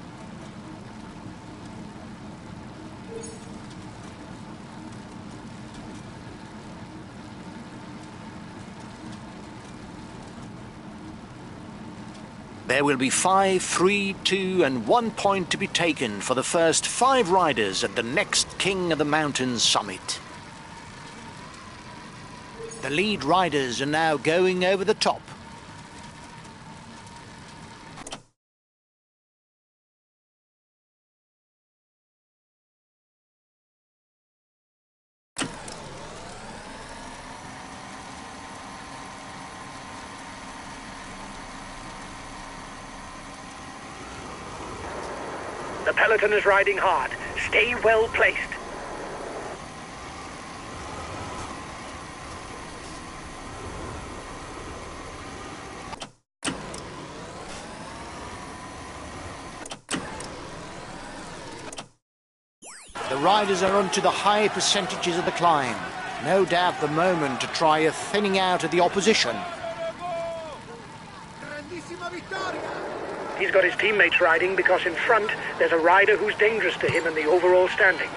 There will be 5, 3, 2 and 1 point to be taken for the first 5 riders at the next King of the Mountains summit. The lead riders are now going over the top. The peloton is riding hard. Stay well placed. riders are onto the high percentages of the climb. No doubt the moment to try a thinning out of the opposition. He's got his teammates riding because in front there's a rider who's dangerous to him in the overall standings.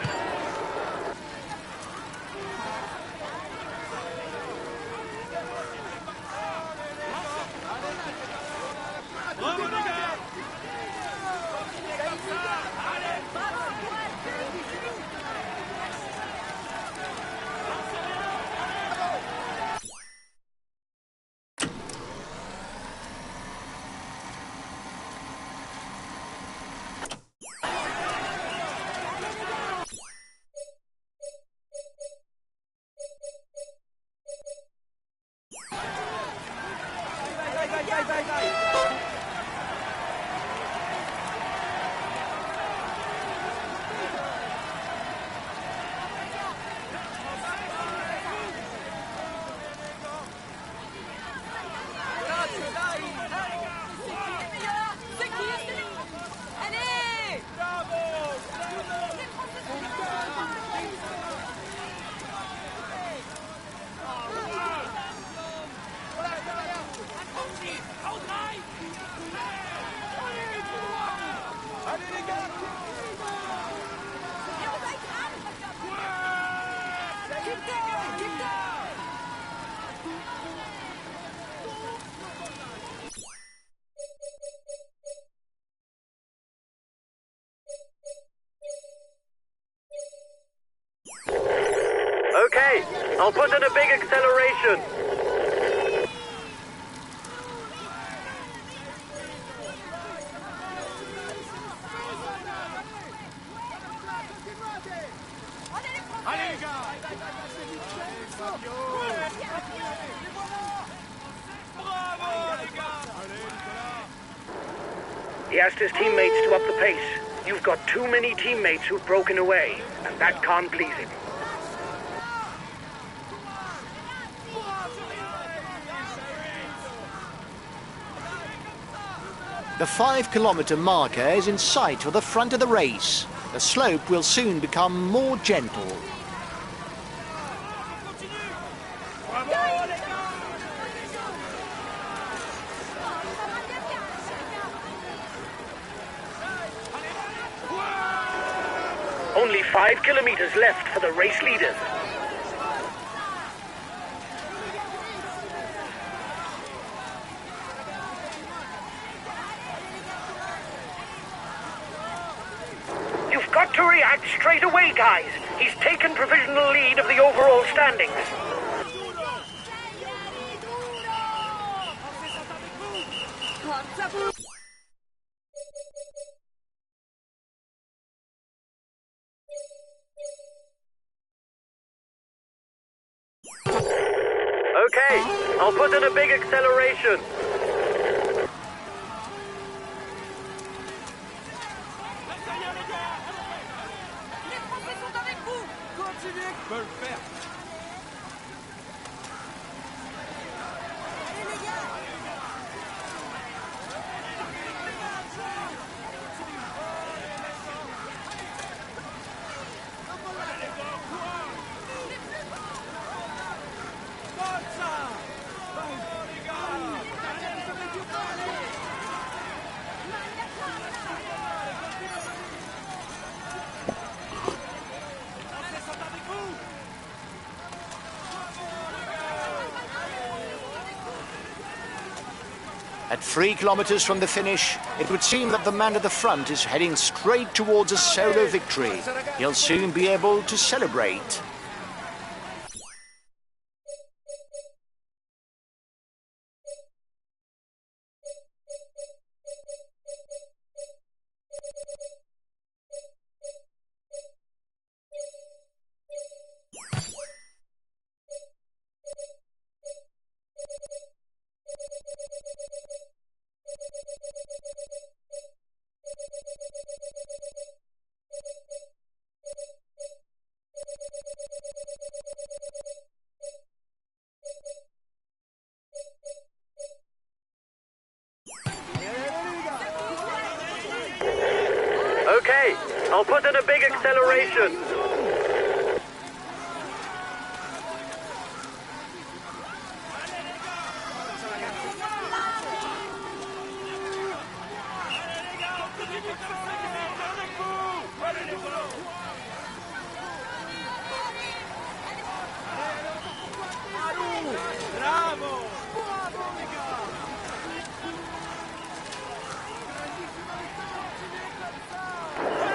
Okay, I'll put in a big acceleration. He asked his teammates to up the pace. You've got too many teammates who've broken away, and that can't please him. The 5-kilometre marker is in sight for the front of the race. The slope will soon become more gentle. Only 5 kilometers left for the race leaders. You've got to react straight away, guys. He's taken provisional lead of the overall standings. Okay, I'll put in a big acceleration. At 3 kilometres from the finish, it would seem that the man at the front is heading straight towards a solo victory. He'll soon be able to celebrate. I'll put in a big acceleration.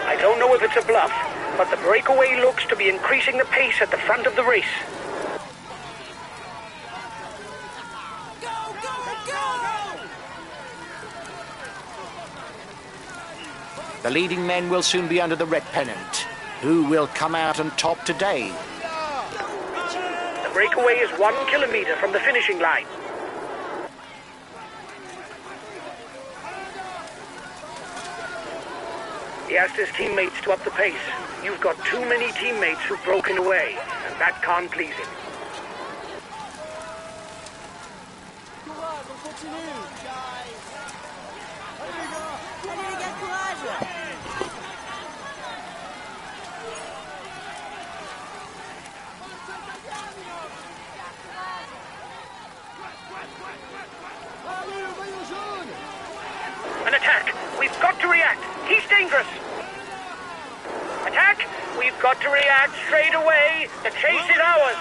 I don't know if it's a bluff, but the breakaway looks to be increasing the pace at the front of the race. The leading men will soon be under the red pennant. Who will come out on top today? The breakaway is 1 kilometer from the finishing line. He asked his teammates to up the pace. You've got too many teammates who've broken away, and that can't please him. Allez les gars, courage! An attack! We've got to react! He's dangerous! Attack! We've got to react straight away! The chase is ours!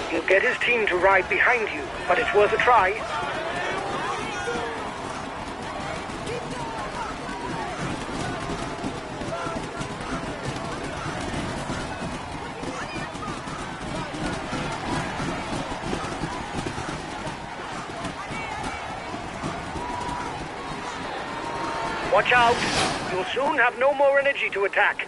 He'll get his team to ride behind you, but it's worth a try. Watch out! You'll soon have no more energy to attack.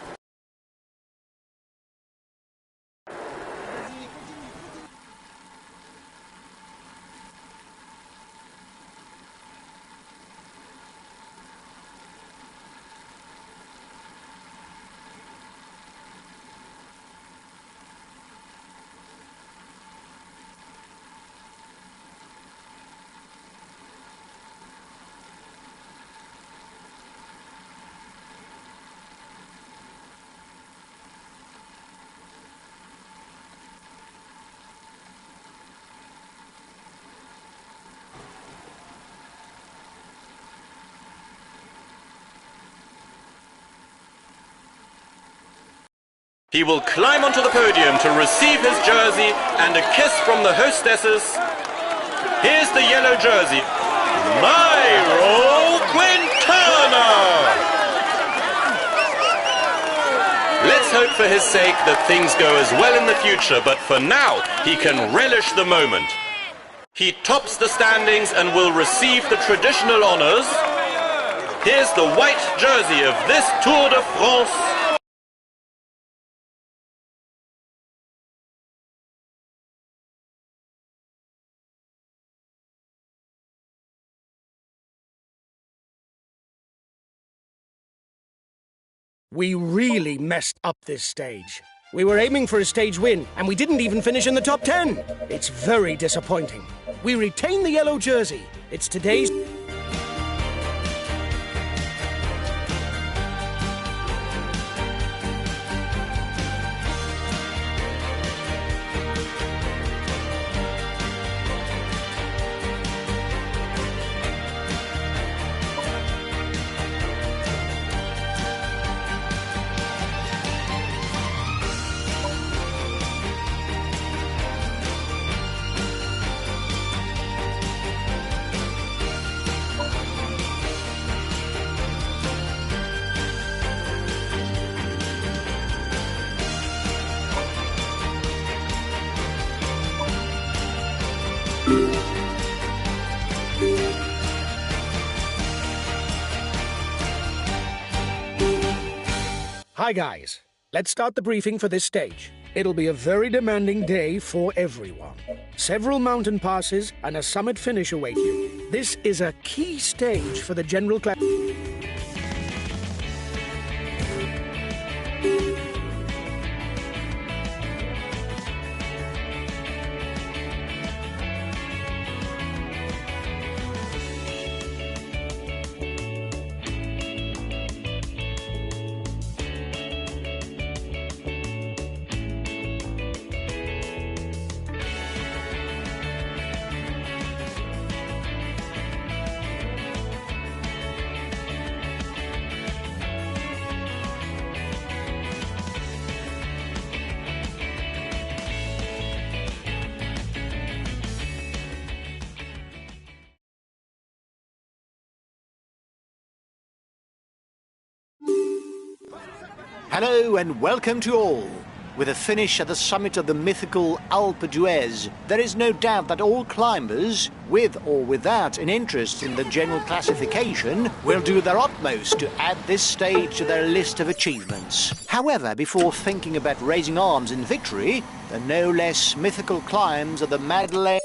He will climb onto the podium to receive his jersey and a kiss from the hostesses. Here's the yellow jersey, Nairo Quintana! Let's hope for his sake that things go as well in the future, but for now, he can relish the moment. He tops the standings and will receive the traditional honors. Here's the white jersey of this Tour de France. We really messed up this stage. We were aiming for a stage win, and we didn't even finish in the top 10. It's very disappointing. We retain the yellow jersey. It's today's... Hi guys, let's start the briefing for this stage. It'll be a very demanding day for everyone. Several mountain passes and a summit finish await you. This is a key stage for the general class. Hello and welcome to all. With a finish at the summit of the mythical Alpe d'Huez, there is no doubt that all climbers, with or without an interest in the general classification, will do their utmost to add this stage to their list of achievements. However, before thinking about raising arms in victory, the no less mythical climbs of the Madeleine...